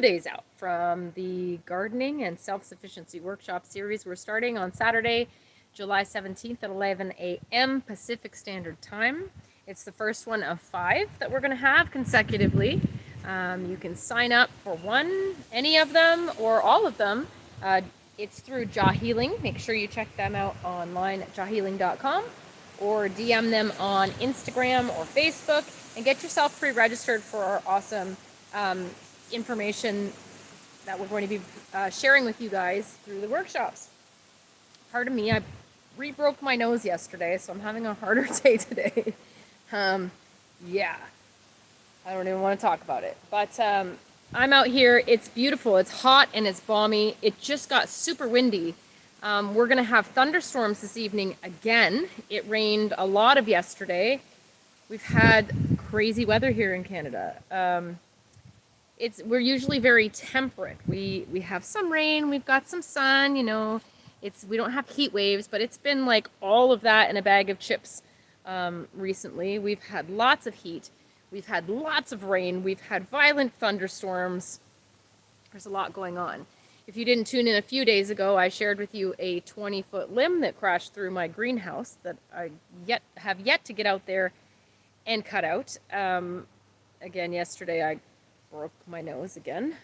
days out from the gardening and self-sufficiency workshop series. We're starting on Saturday, July 17th at 11 a.m. Pacific Standard Time. It's the first one of 5 that we're going to have consecutively. You can sign up for one, any of them, or all of them. It's through Jahealing. Make sure you check them out online at jahealing.com, or DM them on Instagram or Facebook, and get yourself pre-registered for our awesome information that we're going to be sharing with you guys through the workshops. Pardon me, I re-broke my nose yesterday, so I'm having a harder day today. Yeah, I don't even want to talk about it. But I'm out here. It's beautiful. It's hot and it's balmy. It just got super windy. We're going to have thunderstorms this evening again. It rained a lot of yesterday. We've had crazy weather here in Canada. We're usually very temperate. We have some rain, we've got some sun, you know. We don't have heat waves, but it's been like all of that in a bag of chips recently. We've had lots of heat. We've had lots of rain. We've had violent thunderstorms. There's a lot going on. If you didn't tune in a few days ago, I shared with you a 20-foot limb that crashed through my greenhouse that I have yet to get out there and cut out. Again, yesterday I broke my nose again.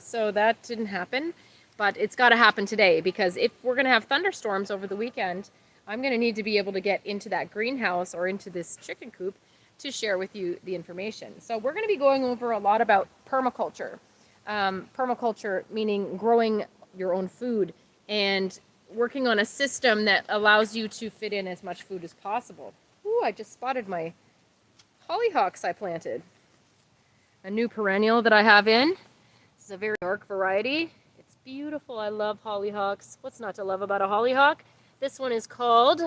So that didn't happen, but it's got to happen today, because if we're going to have thunderstorms over the weekend, I'm going to need to be able to get into that greenhouse or into this chicken coop to share with you the information. So we're going to be going over a lot about permaculture. Permaculture meaning growing your own food and working on a system that allows you to fit in as much food as possible. Ooh, I just spotted my hollyhocks I planted. A new perennial that I have in. This is a very dark variety. It's beautiful. I love hollyhocks. What's not to love about a hollyhock? This one is called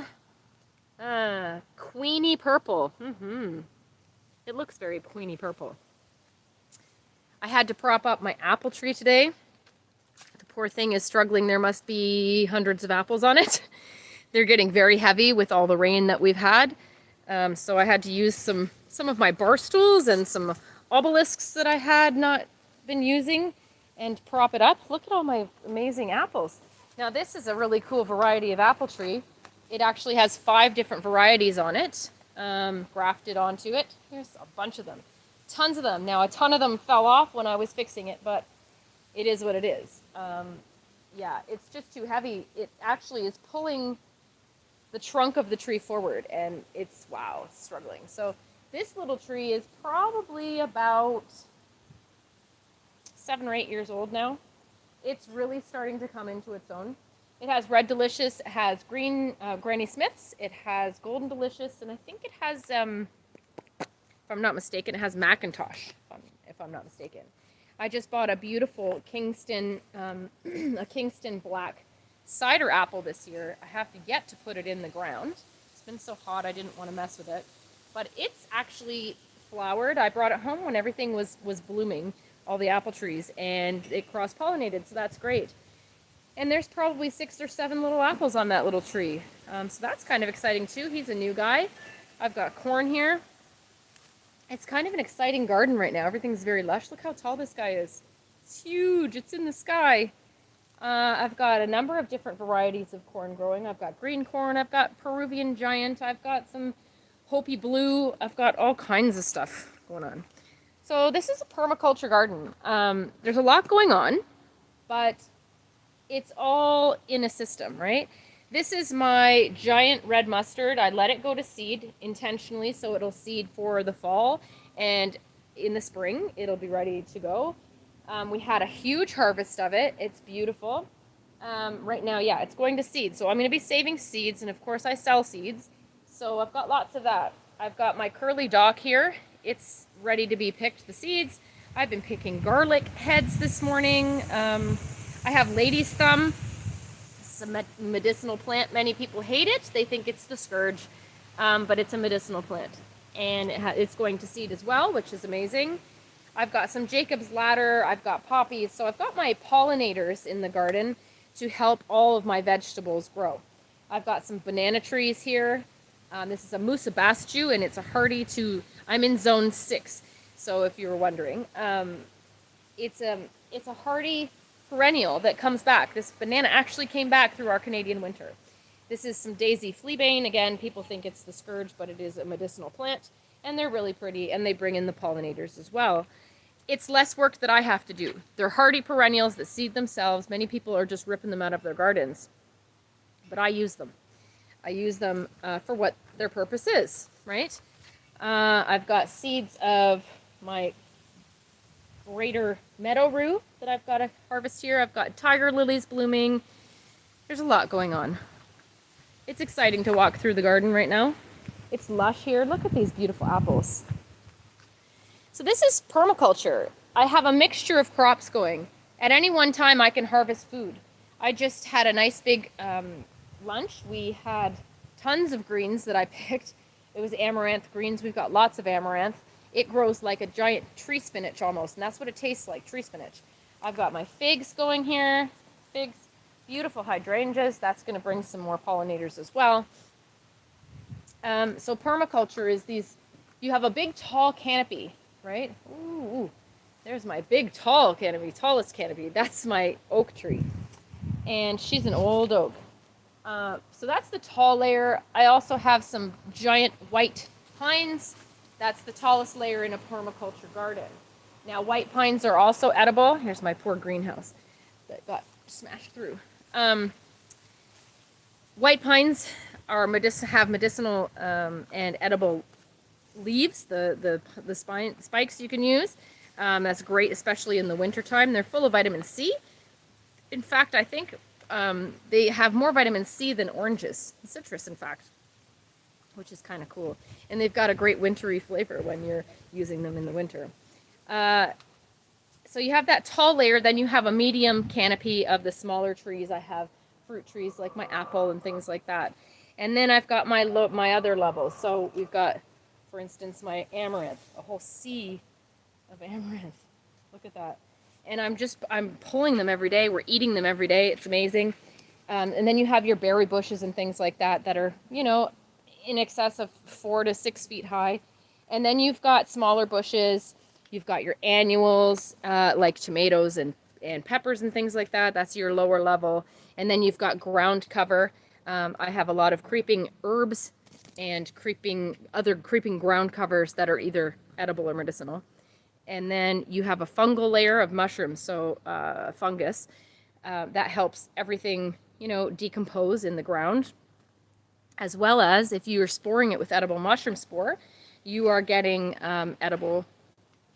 Queenie Purple. It looks very queenie purple. I had to prop up my apple tree today. The poor thing is struggling. There must be hundreds of apples on it. They're getting very heavy with all the rain that we've had. So I had to use some of my bar stools and some obelisks that I had not been using and prop it up. Look at all my amazing apples. Now this is a really cool variety of apple tree. It actually has 5 different varieties on it, grafted onto it. Here's a bunch of them. Tons of them. Now a ton of them fell off when I was fixing it, but it is what it is. Yeah, it's just too heavy. It actually is pulling the trunk of the tree forward, and it's struggling. So this little tree is probably about 7 or 8 years old now. It's really starting to come into its own. It has Red Delicious, it has green Granny Smiths, it has Golden Delicious, and I think it has, if I'm not mistaken, it has Macintosh, if I'm not mistaken. I just bought a beautiful Kingston, a Kingston Black cider apple this year. I have yet to put it in the ground. It's been so hot I didn't want to mess with it. But it's actually flowered. I brought it home when everything was blooming, all the apple trees, and it cross-pollinated, so that's great. And there's probably 6 or 7 little apples on that little tree. So that's kind of exciting too. He's a new guy. I've got corn here. It's kind of an exciting garden right now. Everything's very lush. Look how tall this guy is. It's huge. It's in the sky. I've got a number of different varieties of corn growing. I've got green corn. I've got Peruvian Giant. I've got some Hopi Blue. I've got all kinds of stuff going on. So this is a permaculture garden. There's a lot going on, but it's all in a system, right? This is my giant red mustard. I let it go to seed intentionally so it'll seed for the fall, and in the spring it'll be ready to go. We had a huge harvest of it. It's beautiful. Right now, yeah, it's going to seed. So I'm going to be saving seeds, and of course I sell seeds. So I've got lots of that. I've got my curly dock here. It's ready to be picked, the seeds. I've been picking garlic heads this morning. I have lady's thumb. It's a medicinal plant. Many people hate it. They think it's the scourge, but it's a medicinal plant. And it's going to seed as well, which is amazing. I've got some Jacob's Ladder. I've got poppies. So I've got my pollinators in the garden to help all of my vegetables grow. I've got some banana trees here. This is a Musabascu, and it's a hardy to, I'm in zone 6, so if you were wondering. it's a hardy perennial that comes back. This banana actually came back through our Canadian winter. This is some daisy fleabane. Again, people think it's the scourge, but it is a medicinal plant, and they're really pretty, and they bring in the pollinators as well. It's less work that I have to do. They're hardy perennials that seed themselves. Many people are just ripping them out of their gardens, but I use them. I use them for what their purpose is, right? I've got seeds of my greater meadow rue that I've got to harvest here. I've got tiger lilies blooming. There's a lot going on. It's exciting to walk through the garden right now. It's lush here. Look at these beautiful apples. So this is permaculture. I have a mixture of crops going. At any one time, I can harvest food. I just had a nice big lunch. We had tons of greens that I picked. It was amaranth greens. We've got lots of amaranth. It grows like a giant tree spinach almost, and that's what it tastes like, tree spinach. I've got my figs going here. Figs, beautiful hydrangeas. That's going to bring some more pollinators as well. So permaculture is these, you have a big tall canopy, right? Ooh, there's my big tall canopy, tallest canopy. That's my oak tree. And she's an old oak. So that's the tall layer. I also have some giant white pines. That's the tallest layer in a permaculture garden. Now, white pines are also edible. Here's my poor greenhouse that got smashed through. White pines are have medicinal and edible leaves, the spikes you can use. That's great, especially in the wintertime. They're full of vitamin C. In fact, I think they have more vitamin C than oranges, citrus, in fact, which is kind of cool. And they've got a great wintry flavor when you're using them in the winter. So you have that tall layer, then you have a medium canopy of the smaller trees. I have fruit trees like my apple and things like that. And then I've got my other levels. So we've got, for instance, my amaranth, a whole sea of amaranth. Look at that. And I'm pulling them every day. We're eating them every day. It's amazing. And then you have your berry bushes and things like that that are, you know, in excess of 4 to 6 feet high. And then you've got smaller bushes. You've got your annuals, like tomatoes and peppers and things like that. That's your lower level. And then you've got ground cover. I have a lot of creeping herbs and other creeping ground covers that are either edible or medicinal. And then you have a fungal layer of mushrooms, so fungus, that helps everything, you know, decompose in the ground. As well as if you are sporing it with edible mushroom spore, you are getting edible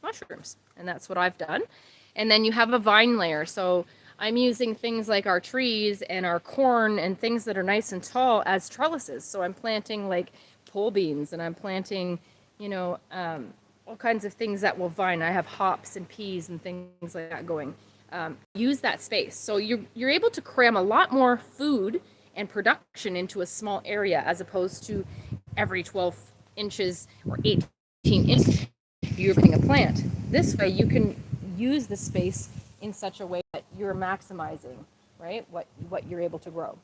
mushrooms. And that's what I've done. And then you have a vine layer. So I'm using things like our trees and our corn and things that are nice and tall as trellises. So I'm planting like pole beans, and I'm planting, you know, all kinds of things that will vine. I have hops and peas and things like that going. Use that space. So you're able to cram a lot more food and production into a small area, as opposed to every 12 inches or 18 inches you're putting a plant. This way you can use the space in such a way that you're maximizing, right, what you're able to grow.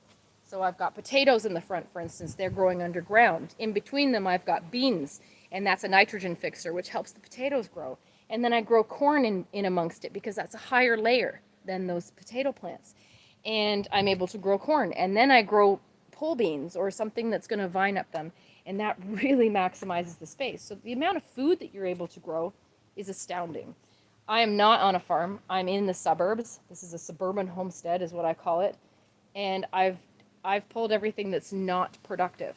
So I've got potatoes in the front, for instance. They're growing underground. In between them, I've got beans, and that's a nitrogen fixer, which helps the potatoes grow. And then I grow corn in amongst it, because that's a higher layer than those potato plants. And I'm able to grow corn. And then I grow pole beans or something that's going to vine up them. And that really maximizes the space. So the amount of food that you're able to grow is astounding. I am not on a farm. I'm in the suburbs. This is a suburban homestead is what I call it. And I've pulled everything that's not productive.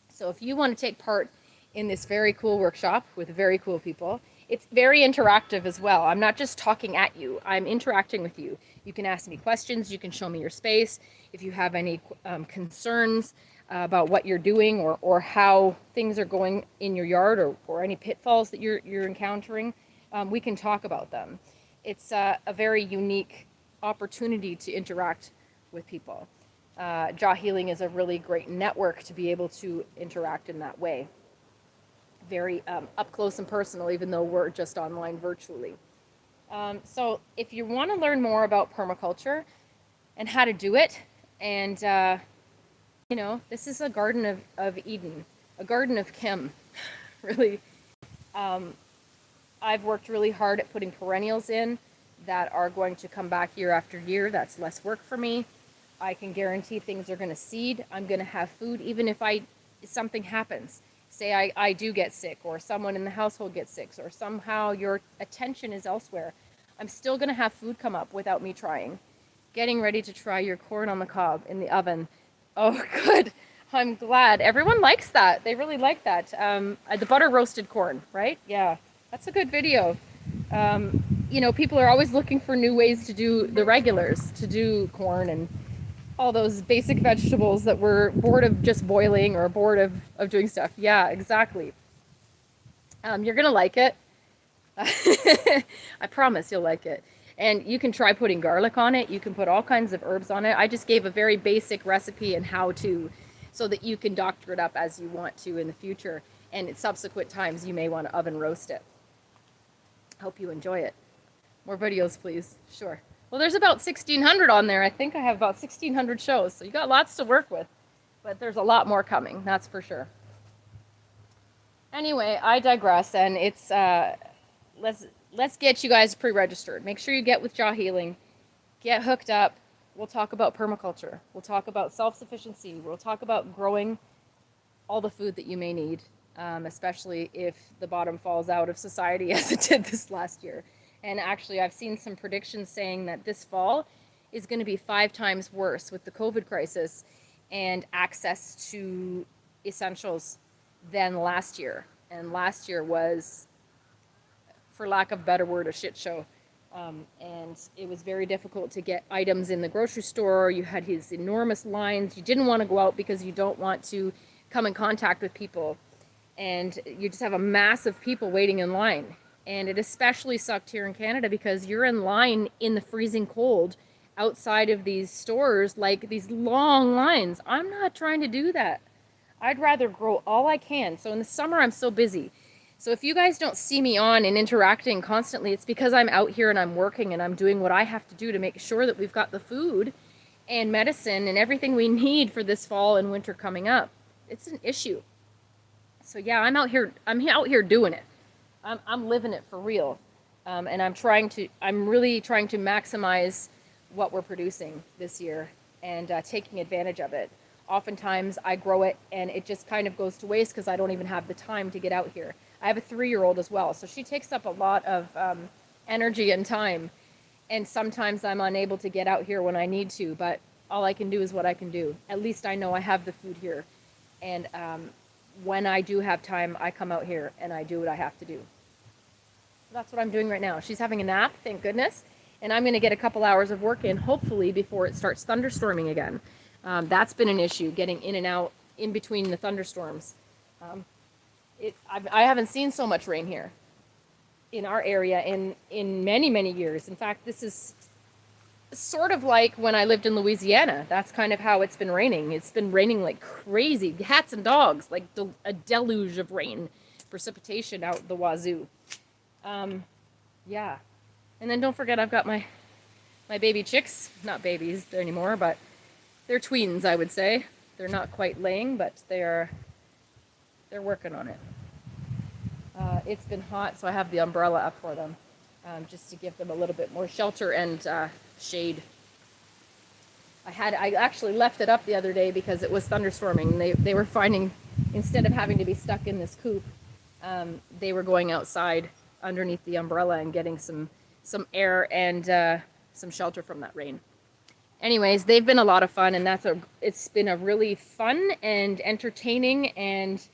So if you want to take part in this very cool workshop with very cool people, it's very interactive as well. I'm not just talking at you. I'm interacting with you. You can ask me questions. You can show me your space. If you have any concerns about what you're doing or how things are going in your yard, or any pitfalls that you're encountering, we can talk about them. It's a very unique opportunity to interact with people. Jahealing is a really great network to be able to interact in that way. Very up close and personal, even though we're just online virtually. So if you want to learn more about permaculture and how to do it, and you know, this is a garden of Eden, a garden of Kim, really. I've worked really hard at putting perennials in that are going to come back year after year. That's less work for me. I can guarantee things are going to seed. I'm going to have food even if something happens. Say I do get sick, or someone in the household gets sick, or somehow your attention is elsewhere. I'm still going to have food come up without me trying. Getting ready to try your corn on the cob in the oven. Oh, good. I'm glad. Everyone likes that. They really like that. The butter roasted corn, right? Yeah, that's a good video. You know, people are always looking for new ways to do the regulars, to do corn and all those basic vegetables that we're bored of just boiling or bored of doing stuff. Yeah, exactly. You're going to like it. I promise you'll like it. And you can try putting garlic on it. You can put all kinds of herbs on it. I just gave a very basic recipe and how to, so that you can doctor it up as you want to in the future. And at subsequent times, you may want to oven roast it. Hope you enjoy it. More videos, please. Sure. Well, there's about 1,600 on there. I think I have about 1,600 shows. So you got lots to work with. But there's a lot more coming, that's for sure. Anyway, I digress. And it's... Let's get you guys pre-registered. Make sure you get with Jahealing. Get hooked up. We'll talk about permaculture. We'll talk about self-sufficiency. We'll talk about growing all the food that you may need, especially if the bottom falls out of society as it did this last year. And actually, I've seen some predictions saying that this fall is going to be 5 times worse with the COVID crisis and access to essentials than last year. And last year was, for lack of a better word, a shit show. And it was very difficult to get items in the grocery store. You had these enormous lines. You didn't want to go out because you don't want to come in contact with people. And you just have a mass of people waiting in line. And it especially sucked here in Canada because you're in line in the freezing cold outside of these stores, like these long lines. I'm not trying to do that. I'd rather grow all I can. So in the summer, I'm so busy. So if you guys don't see me on and interacting constantly, it's because I'm out here and I'm working and I'm doing what I have to do to make sure that we've got the food and medicine and everything we need for this fall and winter coming up. It's an issue. So yeah, I'm out here doing it. I'm living it for real. And I'm really trying to maximize what we're producing this year and taking advantage of it. Oftentimes I grow it and it just kind of goes to waste because I don't even have the time to get out here. I have a 3-year-old as well, so she takes up a lot of energy and time. And sometimes I'm unable to get out here when I need to, but all I can do is what I can do. At least I know I have the food here. And when I do have time, I come out here and I do what I have to do. So that's what I'm doing right now. She's having a nap, thank goodness. And I'm going to get a couple hours of work in, hopefully, before it starts thunderstorming again. That's been an issue, getting in and out in between the thunderstorms. I haven't seen so much rain here in our area in many, many years. In fact, this is sort of like when I lived in Louisiana. That's kind of how it's been raining. It's been raining like crazy. Cats and dogs, like a deluge of rain, precipitation out the wazoo. Yeah. And then don't forget I've got my baby chicks. Not babies anymore, but they're tweens, I would say. They're not quite laying, but they're working on it. It's been hot, so I have the umbrella up for them, just to give them a little bit more shelter and shade. I actually left it up the other day because it was thunderstorming. They were finding, instead of having to be stuck in this coop, they were going outside underneath the umbrella and getting some air and some shelter from that rain. Anyways, they've been a lot of fun, and it's been a really fun and entertaining and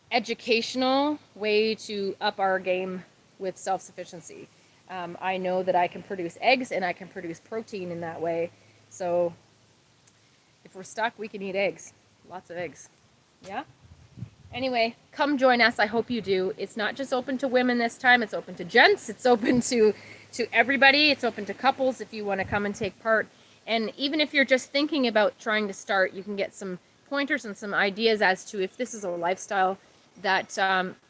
educational way to up our game with self-sufficiency. I know that I can produce eggs and I can produce protein in that way. So if we're stuck, we can eat eggs. Lots of eggs. Yeah? Anyway, come join us. I hope you do. It's not just open to women this time. It's open to gents. It's open to everybody. It's open to couples if you want to come and take part. And even if you're just thinking about trying to start, you can get some pointers and some ideas as to if this is a lifestyle that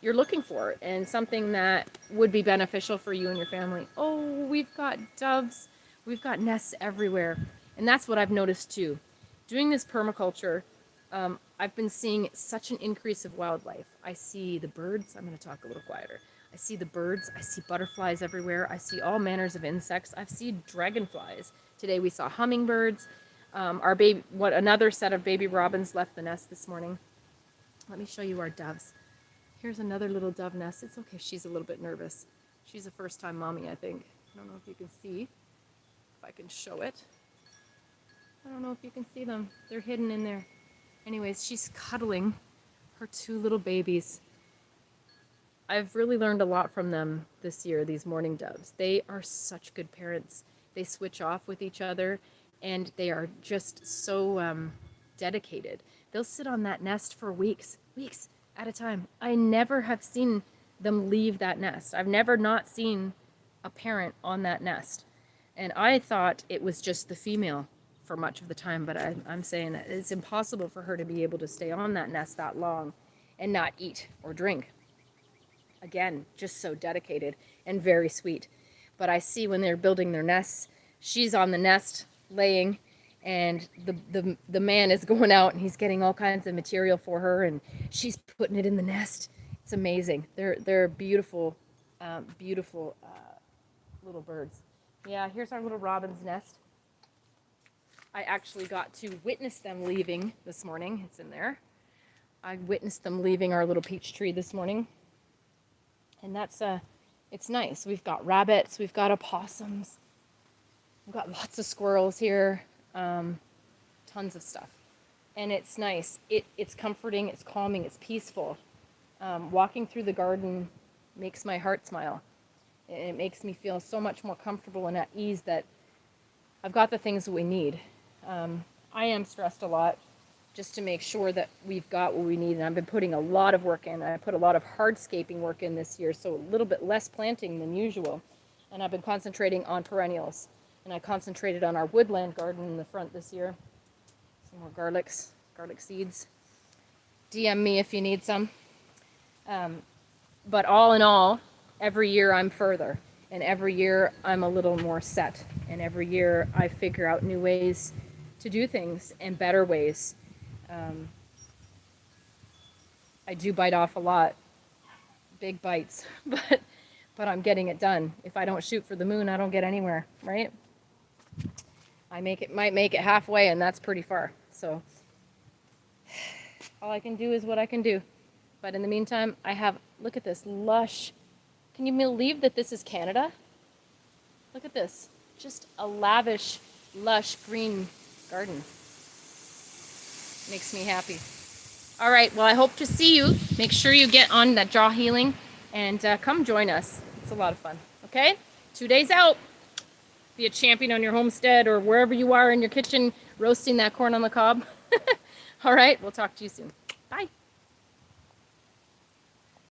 you're looking for and something that would be beneficial for you and your family. Oh, we've got doves. We've got nests everywhere. And that's what I've noticed too. Doing this permaculture, I've been seeing such an increase of wildlife. I see the birds. I'm going to talk a little quieter. I I see the birds. I see butterflies everywhere. I see all manners of insects. I see dragonflies. Today we saw hummingbirds. Another set of baby robins left the nest this morning. Let me show you our doves. Here's another little dove nest. It's okay. She's a little bit nervous. She's a first-time mommy, I think. I don't know if you can see. If I can show it. I don't know if you can see them. They're hidden in there. Anyways, she's cuddling her 2 little babies. I've really learned a lot from them this year, these mourning doves. They are such good parents. They switch off with each other, and they are just so dedicated. They'll sit on that nest for weeks at a time. I never have seen them leave that nest. I've never not seen a parent on that nest. And I thought it was just the female for much of the time, but I'm saying that it's impossible for her to be able to stay on that nest that long and not eat or drink. Again, just so dedicated and very sweet. But I see when they're building their nests, she's on the nest laying, and the man is going out and he's getting all kinds of material for her, and she's putting it in the nest. It's amazing. They're beautiful, beautiful little birds. Yeah, here's our little robin's nest. I actually got to witness them leaving this morning. It's in there. I witnessed them leaving our little peach tree this morning. And that's, it's nice. We've got rabbits, we've got opossums, we've got lots of squirrels here, tons of stuff. And it's nice. It's comforting, it's calming, it's peaceful. Walking through the garden makes my heart smile. It makes me feel so much more comfortable and at ease that I've got the things that we need. I am stressed a lot just to make sure that we've got what we need, and I've been putting a lot of work in. I put a lot of hardscaping work in this year, so a little bit less planting than usual. And I've been concentrating on perennials, and I concentrated on our woodland garden in the front this year. Some more garlic seeds. DM me if you need some. But all in all, every year I'm further, and every year I'm a little more set, and every year I figure out new ways to do things and better ways. I do bite off a lot, big bites, but I'm getting it done. If I don't shoot for the moon, I don't get anywhere, right? I might make it halfway, and that's pretty far. So all I can do is what I can do. But in the meantime, I have, look at this lush. Can you believe that this is Canada? Look at this, just a lavish, lush green garden. Makes me happy. All right, well, I hope to see you. Make sure you get on that Jahealing and come join us. It's a lot of fun, okay? 2 days out. Be a champion on your homestead or wherever you are in your kitchen roasting that corn on the cob. All right, we'll talk to you soon. Bye.